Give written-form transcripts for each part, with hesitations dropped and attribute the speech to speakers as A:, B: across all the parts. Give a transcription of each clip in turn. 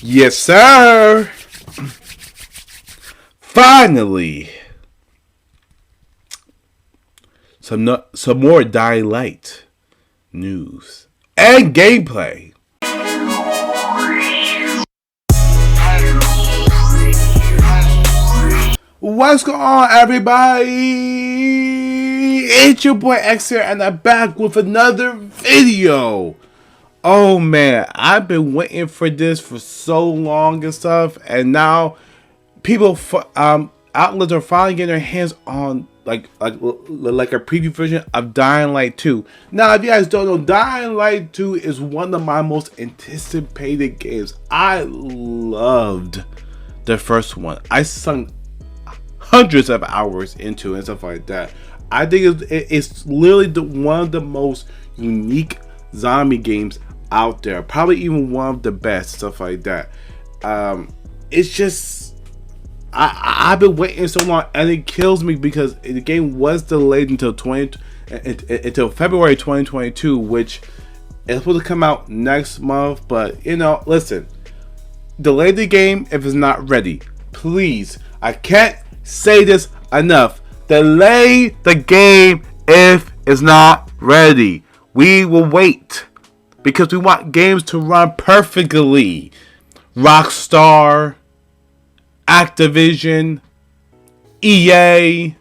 A: Yes, sir. Finally, some more Dying Light news and gameplay. What's going on, everybody? It's your boy X here, and I'm back with another video. Oh man, I've been waiting for this for so long and stuff, and now people, outlets are finally getting their hands on like a preview version of Dying Light 2. Now, if you guys don't know, Dying Light 2 is one of my most anticipated games. I loved the first one. I sunk hundreds of hours into it and stuff like that. I think it's literally one of the most unique zombie games out there, probably even one of the best, stuff like that. It's just I've been waiting so long, and it kills me because the game was delayed until February 2022, which is supposed to come out next month. But you know, listen, delay the game if it's not ready, please. I can't say this enough. Delay the game if it's not ready. We will wait because we want games to run perfectly. Rockstar, Activision, EA,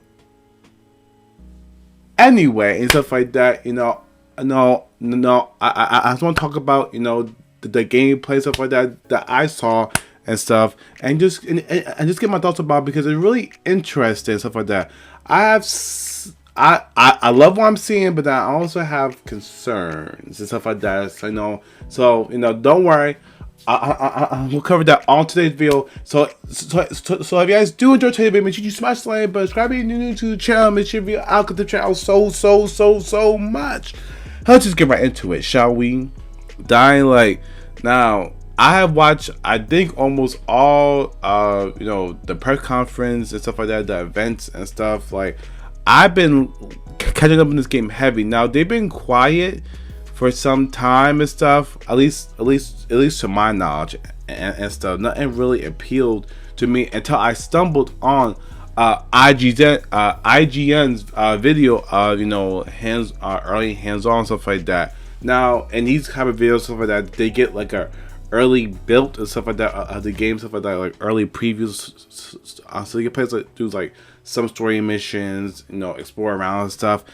A: anyway, and stuff like that. You know, no. I just want to talk about, you know, the gameplay, stuff like that I saw and stuff, and just get my thoughts about it, because it's really interesting, stuff like that. I love what I'm seeing, but I also have concerns and stuff like that. So, you know, don't worry. We'll cover that on today's video. So if you guys do enjoy today's video, make sure you smash the like button, subscribe if you're new to the channel. Make sure you out the channel so much. Let's just get right into it, shall we? Dying Light. Now, I have watched, I think, almost all you know, the press conference and stuff like that, the events and stuff. Like, I've been catching up in this game heavy. Now, they've been quiet for some time and stuff, at least to my knowledge and stuff. Nothing really appealed to me until I stumbled on IGN's video of, you know, early hands-on stuff like that. Now, in these kind of videos, stuff like that, they get like a early built and stuff like that of the game, stuff like that, like early previews, so you can play, like, do like some story missions, you know, explore around and stuff.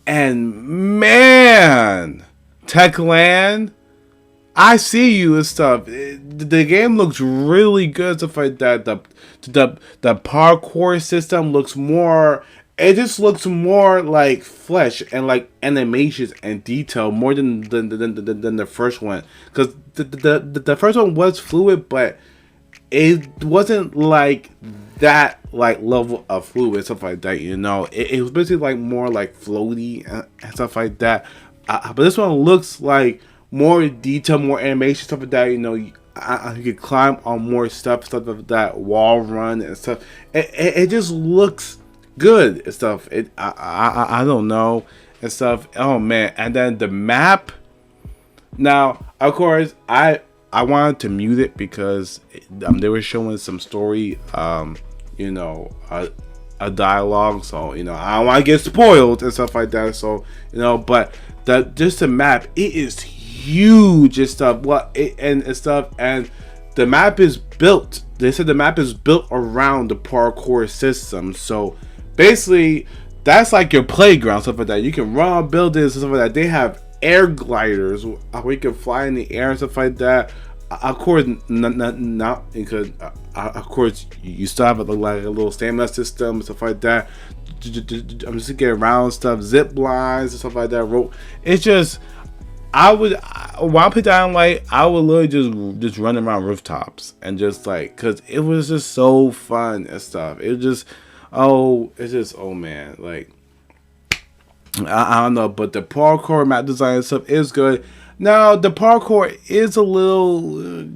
A: And man, Techland, I see you and stuff. The game looks really good, stuff like that. The parkour system looks more. It just looks more like flesh and like animations and detail more than the first one. Because the first one was fluid, but it wasn't like that, like level of fluid, stuff like that. You know, it was basically like more like floaty and stuff like that. But this one looks like more detail, more animation, stuff like that. You know, you could climb on more stuff like that, wall run and stuff. It just looks good and stuff. I don't know and stuff. Oh man. And then the map. Now, of course, I wanted to mute it because they were showing some story, you know, a dialogue. So, you know, I don't want to get spoiled and stuff like that. So, you know, but just the map, it is huge and stuff. And stuff, and the map is built. They said the map is built around the parkour system. So basically, that's like your playground, stuff like that. You can run on buildings and stuff like that. They have air gliders where you can fly in the air and stuff like that. Of course, not because of course you still have like a little stamina system and stuff like that. I'm just getting around stuff, zip lines and stuff like that. Rope. It's just, while I play Dying Light, I would literally just run around rooftops and just like, cause it was just so fun and stuff. It just, oh man, like I don't know, but the parkour map design and stuff is good. Now the parkour is a little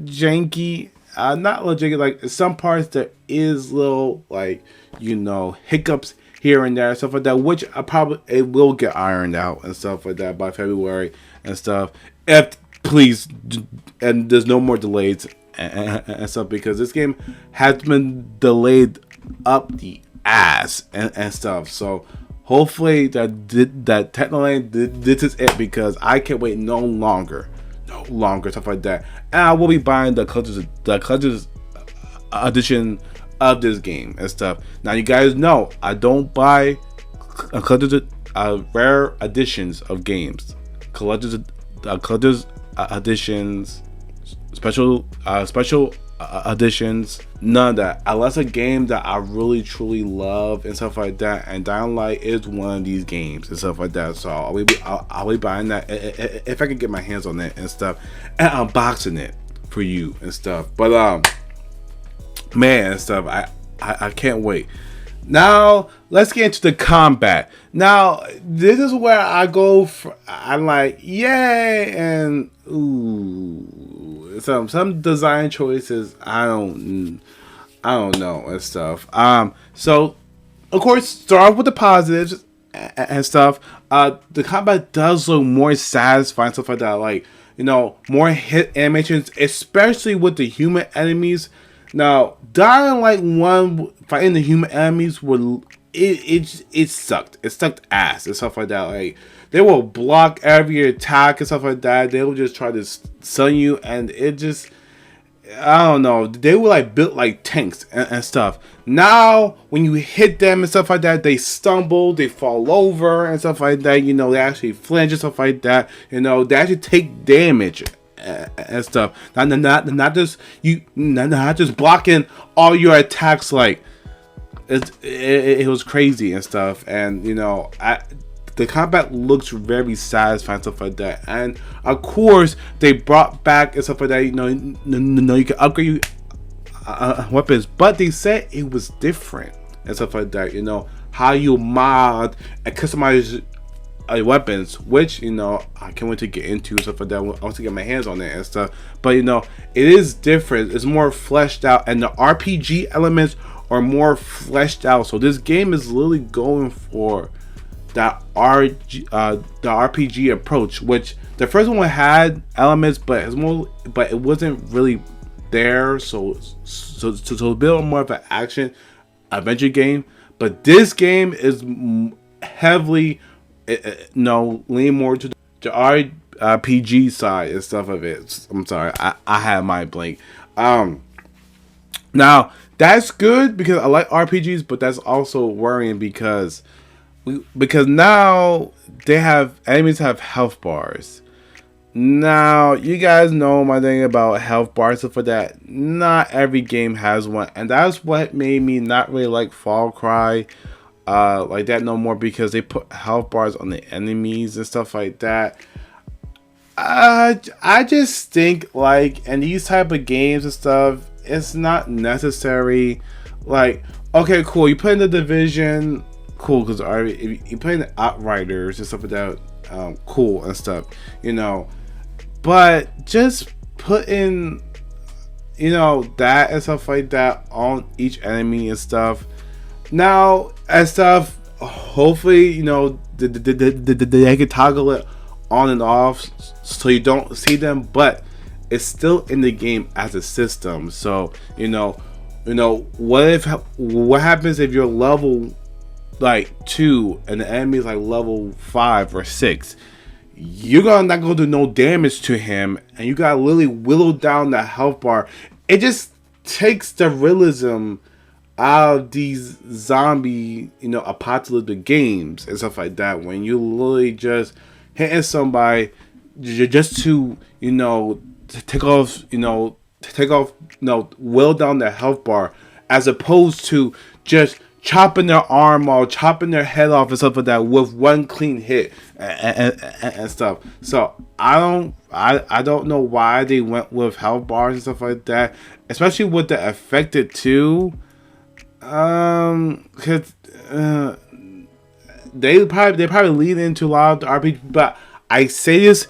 A: janky. Not a little janky, like in some parts there is little, like, you know, hiccups here and there, stuff like that, which it will get ironed out and stuff like that by February and stuff. If please, and there's no more delays and stuff, because this game has been delayed up the ass and stuff. So hopefully that technically this is it, because I can't wait no longer, stuff like that. And I will be buying the collector's edition of this game and stuff. Now you guys know I don't buy collector's rare editions of games, collector's editions, special editions, none of that, unless a game that I really truly love and stuff like that. And Dying Light is one of these games and stuff like that. So I'll be buying that if I can get my hands on it and stuff, and unboxing it for you and stuff. But man and stuff, I can't wait. Now let's get into the combat. Now this is where I go for, I'm like, yay, and ooh, some design choices I don't know and stuff. So of course, start off with the positives and stuff. The combat does look more satisfying, stuff like that. Like, you know, more hit animations, especially with the human enemies. Now, Dying Light 1 fighting the human enemies would it sucked. It sucked ass and stuff like that. Like, they will block every attack and stuff like that. They will just try to stun you, and it just, I don't know. They were like built like tanks and stuff. Now, when you hit them and stuff like that, they stumble, they fall over and stuff like that. You know, they actually flinch and stuff like that. You know, they actually take damage and stuff. Not just blocking all your attacks. Like, it was crazy and stuff. And you know, the combat looks very satisfying, stuff like that. And of course, they brought back and stuff like that. You know, you can upgrade weapons, but they said it was different and stuff like that. You know, how you mod and customize weapons, which, you know, I can't wait to get into stuff like that. I want to get my hands on it and stuff. But you know, it is different. It's more fleshed out, and the RPG elements are more fleshed out. So this game is literally going for that the RPG approach, which the first one had elements, but it wasn't really there. So a bit more of an action adventure game. But this game is heavily lean more to the RPG side and stuff of it. I'm sorry, I had my blank. Now that's good because I like RPGs, but that's also worrying because now enemies have health bars. Now you guys know my thing about health bars, so for that, not every game has one, and that's what made me not really like Far Cry like that no more, because they put health bars on the enemies and stuff like that. I just think, like, in these type of games and stuff, it's not necessary. Like, okay, cool, you put in the Division, cool, because if you play in the Outriders and stuff like that, cool and stuff, you know. But just put in, you know, that and stuff like that on each enemy and stuff. Now and stuff, hopefully, you know, they can toggle it on and off so you don't see them, but it's still in the game as a system. So you know, what happens if you're level like 2 and the enemy is like level 5 or 6? You're not gonna do no damage to him, and you gotta literally whittle down the health bar. It just takes the realism out of these zombie, you know, apocalyptic games and stuff like that, when you literally just hitting somebody just to, you know, take off, whittle down their health bar, as opposed to just chopping their arm off, chopping their head off and stuff like that with one clean hit and stuff. So I don't know why they went with health bars and stuff like that, especially with the affected too. Cause they probably lead into a lot of the RPG. But I say this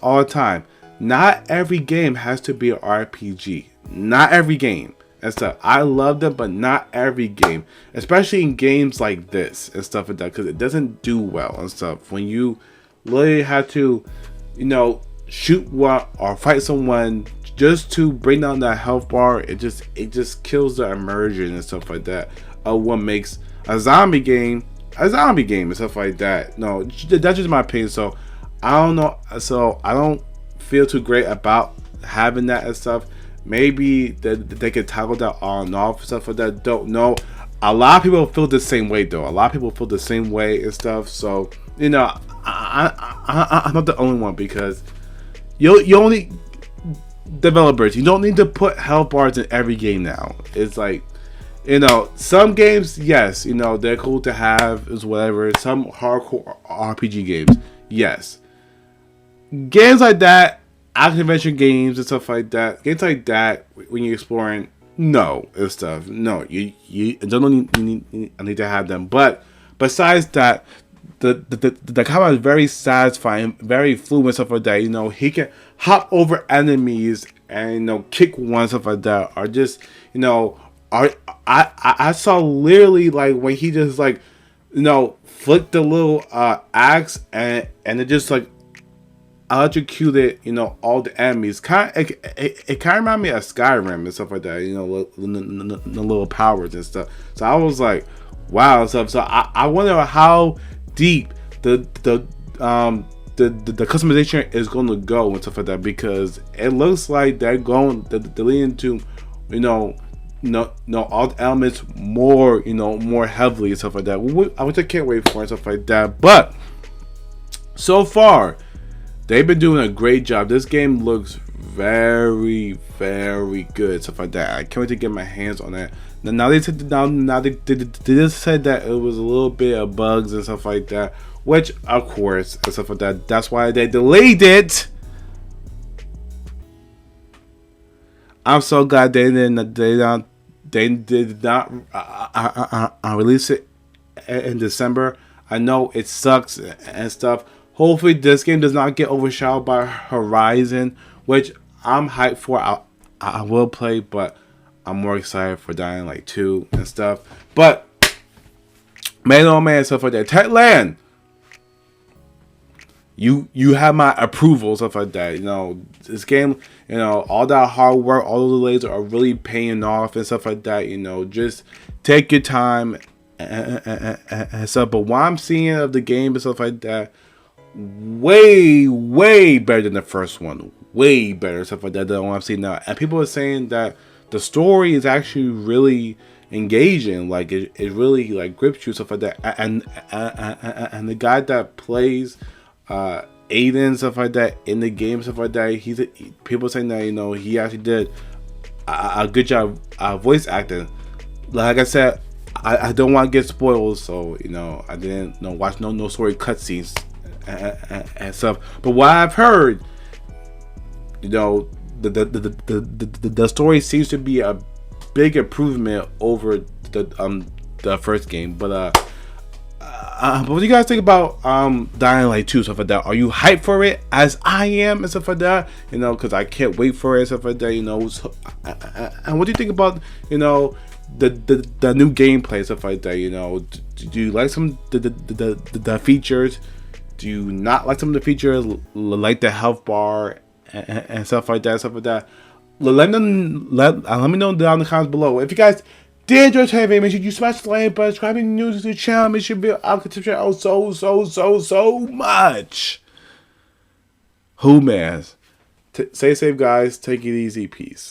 A: all the time. Not every game has to be an RPG. Not every game and stuff. I love them, but not every game, especially in games like this and stuff like that, because it doesn't do well and stuff. When you literally have to, you know, shoot one or fight someone just to bring down that health bar, it just kills the immersion and stuff like that of what makes a zombie game and stuff like that. No, that's just my opinion. So I don't know. So I don't feel too great about having that and stuff. Maybe they could toggle that on and off and stuff like that. Don't know. A lot of people feel the same way though. A lot of people feel the same way and stuff. So I'm not the only one, because you only developers, you don't need to put health bars in every game now. It's like, some games, yes, they're cool to have, is whatever. Some hardcore RPG games, yes. Games like that, action adventure games and stuff like that, games like that, when you're exploring, no, and stuff, no, you don't need to have them. But besides that, the combat is very satisfying, very fluid and stuff like that. He can hop over enemies and kick one, stuff like that. Or just I saw literally like when he just like flicked the little axe and it just like electrocuted all the enemies. It kind of reminded me of Skyrim and stuff like that. The little powers and stuff. So I was like, wow, and stuff. So I wonder how deep the customization is going to go and stuff like that, because it looks like they're leading to all the elements more more heavily and stuff like that, which I can't wait for and stuff like that. But so far they've been doing a great job. This game looks very, very good, stuff like that. I can't wait to get my hands on that. Now they said they just said that it was a little bit of bugs and stuff like that, which of course and stuff like that. That's why they delayed it. I'm so glad they did not release it in December. I know it sucks and stuff. Hopefully this game does not get overshadowed by Horizon, which I'm hyped for. I will play, but I'm more excited for Dying Light 2 and stuff. But man, oh man, stuff like that. Techland, you have my approval, stuff like that. This game, all that hard work, all those delays are really paying off and stuff like that. Just take your time and stuff. But what I'm seeing of the game and stuff like that, way better than the first one. Way better, stuff like that, than what I'm seeing now. And people are saying that the story is actually really engaging, like it really like grips you, stuff like that. And the guy that plays Aiden, stuff like that, in the game, stuff like that, people saying that he actually did a good job voice acting. Like I said, I don't want to get spoiled, so I didn't watch no story cutscenes and stuff. But what I've heard, the story seems to be a big improvement over the first game. But what do you guys think about Dying Light 2, stuff like that? Are you hyped for it as I am and stuff like that? Because I can't wait for it and stuff like that. And what do you think about the new gameplay, stuff like that? Do you like some the features? Do you not like some of the features, like the health bar and stuff like that? Let me know down in the comments below. If you guys did enjoy today's video, make sure you smash the like button, subscribe if you're new to the channel. Make sure you I'll contribute so much. Who man? Stay safe, guys. Take it easy. Peace.